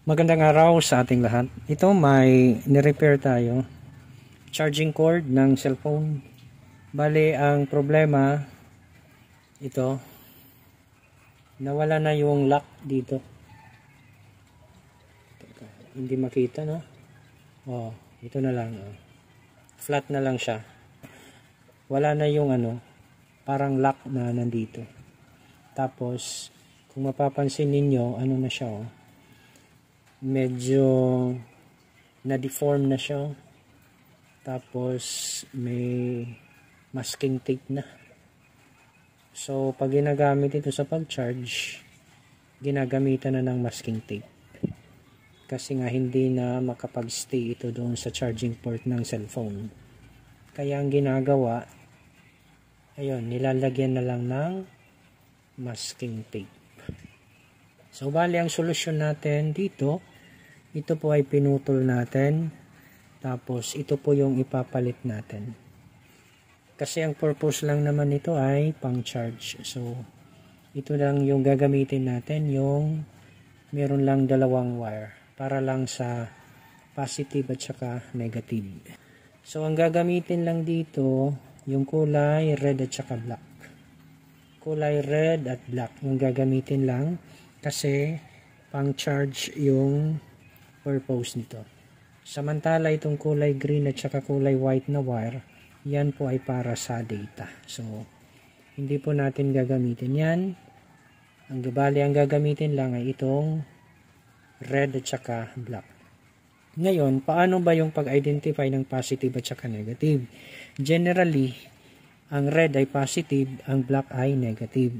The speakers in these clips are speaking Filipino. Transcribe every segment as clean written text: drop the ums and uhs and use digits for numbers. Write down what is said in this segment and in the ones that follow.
Magandang araw sa ating lahat. Ito may ni-repair tayo. Charging cord ng cellphone. Bali, ang problema, ito, nawala na yung lock dito. Hindi makita, no? Oh, ito na lang. Oh. Flat na lang siya. Wala na yung parang lock na nandito. Tapos, kung mapapansin ninyo, na siya, oh. Medyo na-deform na siya. Tapos may masking tape na. So pag ginagamit ito sa pag-charge, ginagamitan na ng masking tape. Kasi nga hindi na makapag-stay ito doon sa charging port ng cellphone. Kaya ang ginagawa, ayun, nilalagyan na lang ng masking tape. So bali ang solusyon natin dito, ito po ay pinutol natin, tapos ito po yung ipapalit natin. Kasi ang purpose lang naman ito ay pang charge. So ito lang yung gagamitin natin, yung meron lang dalawang wire para lang sa positive at saka negative. So ang gagamitin lang dito yung kulay red at saka black. Kulay red at black yung gagamitin lang. Kasi pang charge yung purpose nito. Samantala itong kulay green at saka kulay white na wire, yan po ay para sa data. So hindi po natin gagamitin yan. Ang gagamitin lang ay itong red at saka black. Ngayon, paano ba yung pag-identify ng positive at saka negative? Generally, ang red ay positive, ang black ay negative.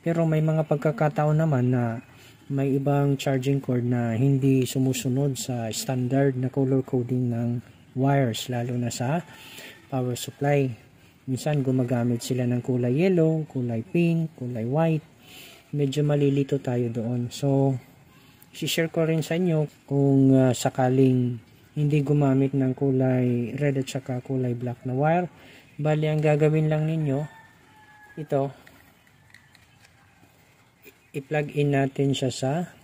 Pero may mga pagkakataon naman na may ibang charging cord na hindi sumusunod sa standard na color coding ng wires, lalo na sa power supply. Minsan gumagamit sila ng kulay yellow, kulay pink, kulay white. Medyo malilito tayo doon. So, share ko rin sa inyo kung sakaling hindi gumamit ng kulay red at saka kulay black na wire. Bali, ang gagawin lang ninyo, ito, i-plug in natin siya sa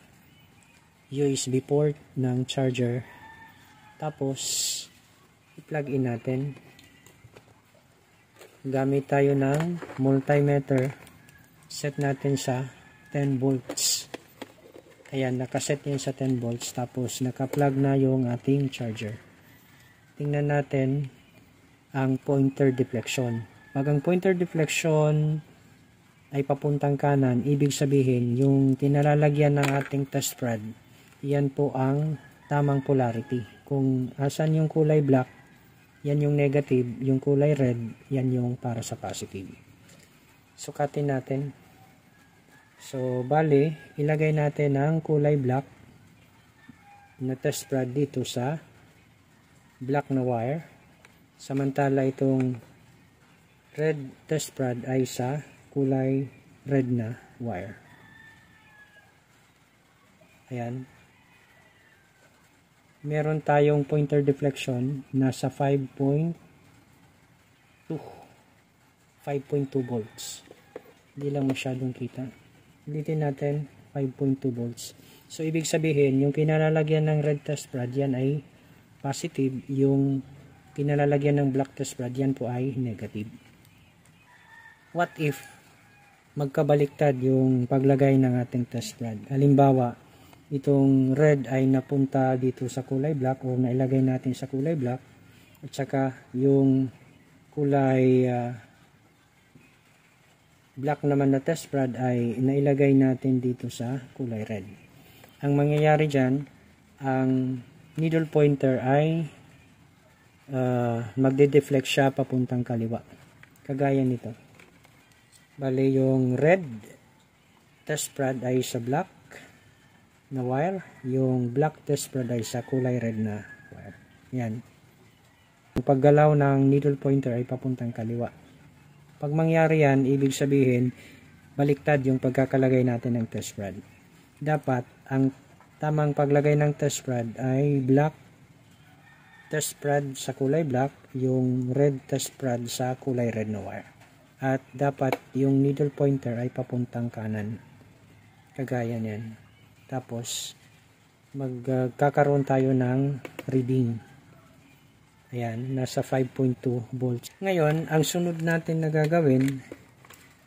USB port ng charger. Tapos, i-plug in natin. Gamit tayo ng multimeter. Set natin sa 10 volts. Ayan, nakaset yan sa 10 volts. Tapos, naka-plug na yung ating charger. Tingnan natin ang pointer deflection. Pag ang pointer deflection ay papuntang kanan, ibig sabihin yung kinalalagyan ng ating test rod, yan po ang tamang polarity. Kung asan yung kulay black, yan yung negative, yung kulay red, yan yung para sa positive. Sukatin natin. So bali, ilagay natin ang kulay black na test rod dito sa black na wire, samantala itong red test rod ay sa kulay red na wire. Ayan. Meron tayong pointer deflection nasa 5.2 volts. Hindi lang masyadong kita. Ulitin natin 5.2 volts. So ibig sabihin yung kinalalagyan ng red test rod yan ay positive, yung kinalalagyan ng black test rod yan po ay negative. What if magkabaliktad yung paglagay ng ating test rod? Halimbawa, itong red ay napunta dito sa kulay black o nailagay natin sa kulay black, at saka yung kulay black naman na test rod ay nailagay natin dito sa kulay red. Ang mangyayari dyan, ang needle pointer ay magde-deflect siya papuntang kaliwa. Kagaya nito. Bali yung red test rod ay sa black na wire, yung black test rod ay sa kulay red na wire. Yan. Yung paggalaw ng needle pointer ay papuntang kaliwa. Pag mangyari yan, ibig sabihin baliktad yung pagkakalagay natin ng test rod. Dapat ang tamang paglagay ng test rod ay black test rod sa kulay black, yung red test rod sa kulay red na wire. At dapat yung needle pointer ay papuntang kanan. Kagaya niyan. Tapos, magkakaroon tayo ng reading. Ayan, nasa 5.2 volts. Ngayon, ang sunod natin na gagawin,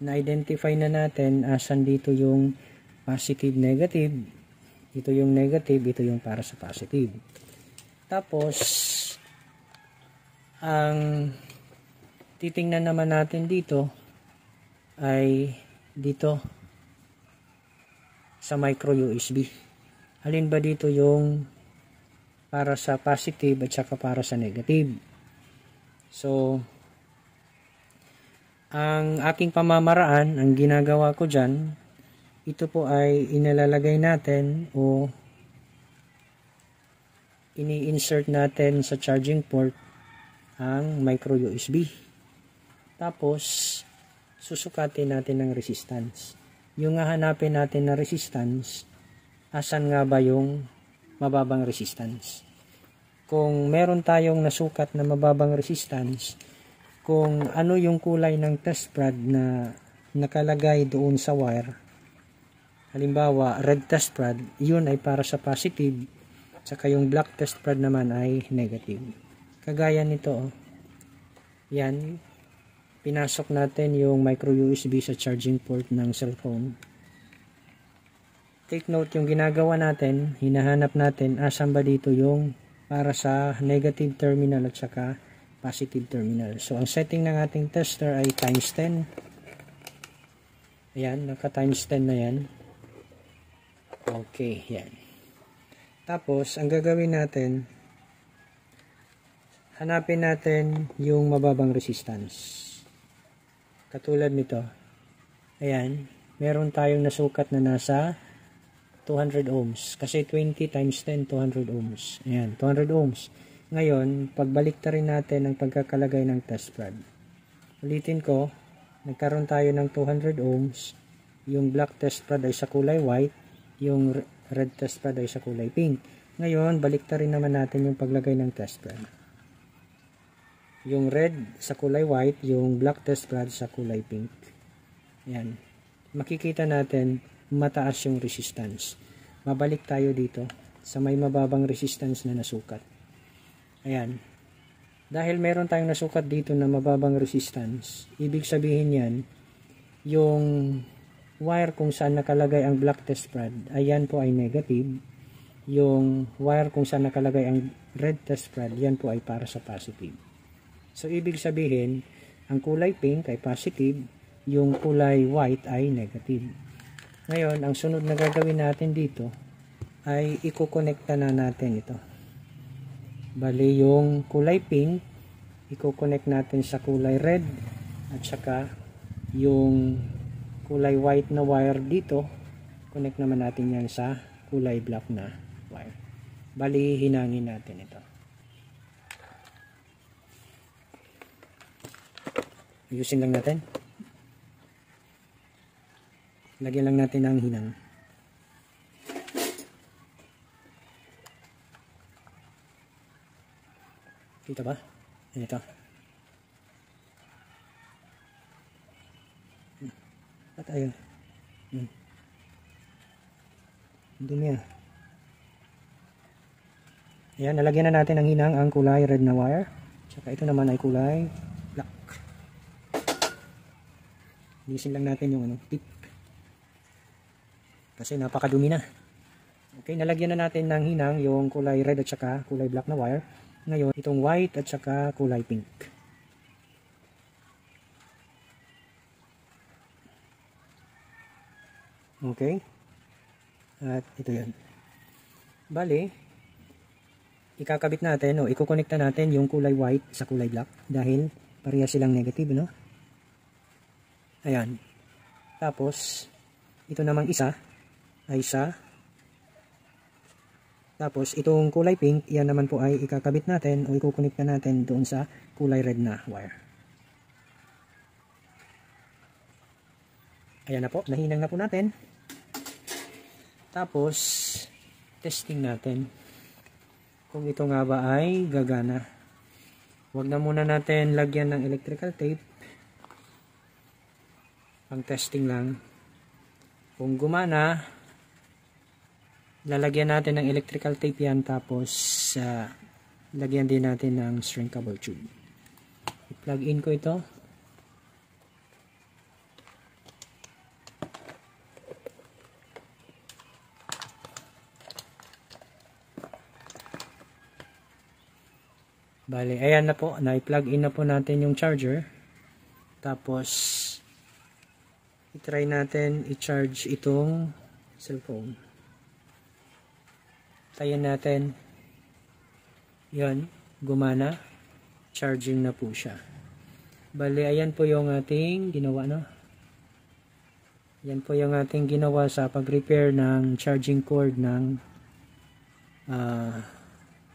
na-identify na natin asan dito yung positive, negative. Ito yung negative, ito yung para sa positive. Tapos, ang titingnan naman natin dito ay dito sa micro USB. Alin ba dito yung para sa positive at saka para sa negative? So, ang aking pamamaraan, ang ginagawa ko dyan, ito po ay inalalagay natin o ini-insert natin sa charging port ang micro USB. Tapos, susukatin natin ng resistance. Yung hahanapin natin na resistance, asan nga ba yung mababang resistance? Kung meron tayong nasukat na mababang resistance, kung ano yung kulay ng test prod na nakalagay doon sa wire, halimbawa red test prod, yun ay para sa positive, saka yung black test prod naman ay negative. Kagaya nito, yan, pinasok natin yung micro USB sa charging port ng cellphone. Take note, yung ginagawa natin, hinahanap natin asan ba dito yung para sa negative terminal at saka positive terminal. So, ang setting ng ating tester ay times 10. Ayan, naka times 10 na yan. Okay, yan. Tapos, ang gagawin natin, hanapin natin yung mababang resistance. Katulad nito. Ayan, meron tayong nasukat na nasa 200 ohms. Kasi 20 times 10, 200 ohms. Ayan, 200 ohms. Ngayon, pagbalik na rin natin ang pagkakalagay ng test prod. Ulitin ko, nagkaroon tayo ng 200 ohms. Yung black test prod ay sa kulay white. Yung red test prod ay sa kulay pink. Ngayon, balik na rin naman natin yung paglagay ng test prod. Yung red sa kulay white, yung black test prod sa kulay pink. Ayan. Makikita natin, mataas yung resistance. Mabalik tayo dito sa may mababang resistance na nasukat. Ayan. Dahil meron tayong nasukat dito na mababang resistance, ibig sabihin yan, yung wire kung saan nakalagay ang black test prod, ayan po ay negative. Yung wire kung saan nakalagay ang red test prod, yan po ay para sa positive. So, ibig sabihin, ang kulay pink ay positive, yung kulay white ay negative. Ngayon, ang sunod na gagawin natin dito ay ikukonekta na natin ito. Bali, yung kulay pink, ikukonect natin sa kulay red at saka yung kulay white na wire dito, connect naman natin yan sa kulay black na wire. Bali, hinangin natin ito. Ayusin lang natin. Lagyan lang natin ang hinang. Kita ba? Ito. At ayun. Dumi ah. Ayan, nalagyan na natin ang hinang ang kulay red na wire. Tsaka ito naman ay kulay black. Lisin lang natin yung tip. Kasi napakadumi na. Okay, nalagyan na natin ng hinang yung kulay red at saka kulay black na wire. Ngayon, itong white at saka kulay pink. Okay. At ito yan. Bali, ikakabit natin o ikukonekta natin yung kulay white sa kulay black dahil pareha silang negative, no? Ayan. Tapos, ito namang isa ay tapos itong kulay pink, yan naman po ay ikakabit natin o ikukonekta natin doon sa kulay red na wire. Ayan na po, nahinang na po natin. Tapos, testing natin kung ito nga ba ay gagana. Huwag na muna natin lagyan ng electrical tape. Pang testing lang. Kung gumana, Lalagyan natin ng electrical tape yan, tapos lagyan din natin ng shrinkable tube. I-plug in ko ito. Bale, ayan na po, na-plug in na po natin yung charger. Tapos i-try natin i-charge itong cellphone. Tayin natin. Yan, gumana. Charging na po siya. Bale, ayan po yung ating ginawa, no? Yan po yung ating ginawa sa pag-repair ng charging cord ng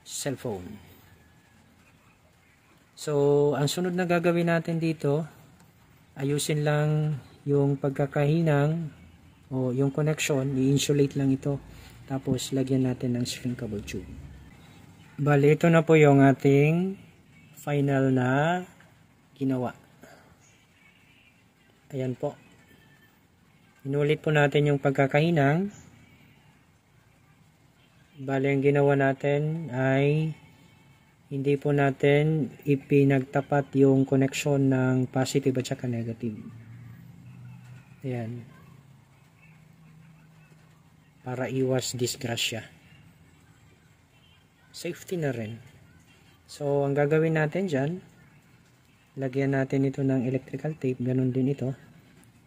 cellphone. So, ang sunod na gagawin natin dito, ayusin lang yung pagkakahinang o yung connection, i-insulate lang ito. Tapos, lagyan natin ng shrinkable tube. Bali, ito na po yung ating final na ginawa. Ayan po. Inulit po natin yung pagkakahinang. Bali, ang ginawa natin ay hindi po natin ipinagtapat yung connection ng positive at saka negative. Ayan. Para iwas disgrasya. Safety na rin. So, ang gagawin natin dyan, lagyan natin ito ng electrical tape. Ganun din ito.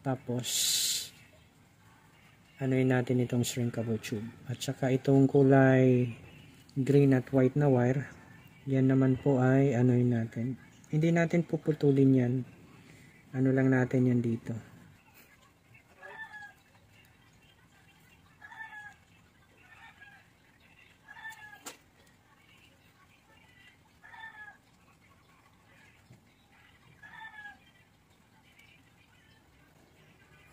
Tapos, anuin natin itong shrinkable tube. At saka itong kulay green at white na wire, yan naman po ay anuin natin. Hindi natin puputulin yan. Ano lang natin yan dito.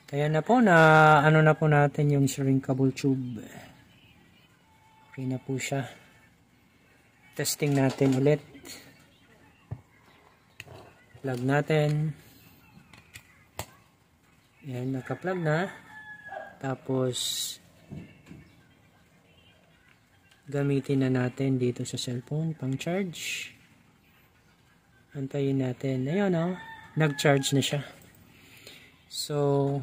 Kaya na po na ano na po natin yung shrinkable tube. Okay na po siya. Testing natin ulit. Plug natin. Ayan, naka-plug na. Tapos, gamitin na natin dito sa cellphone pang charge. Antayin natin. Ayan o, nag-charge na siya. So,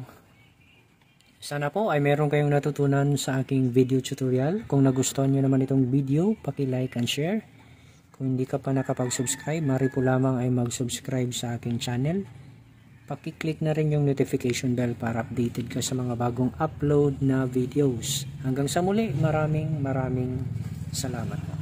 sana po ay meron kayong natutunan sa aking video tutorial. Kung nagustuhan nyo naman itong video, paki-like and share. Kung hindi ka pa nakapag-subscribe, mari po lamang ay mag-subscribe sa aking channel. Paki-click na rin yung notification bell para updated ka sa mga bagong upload na videos. Hanggang sa muli, maraming salamat.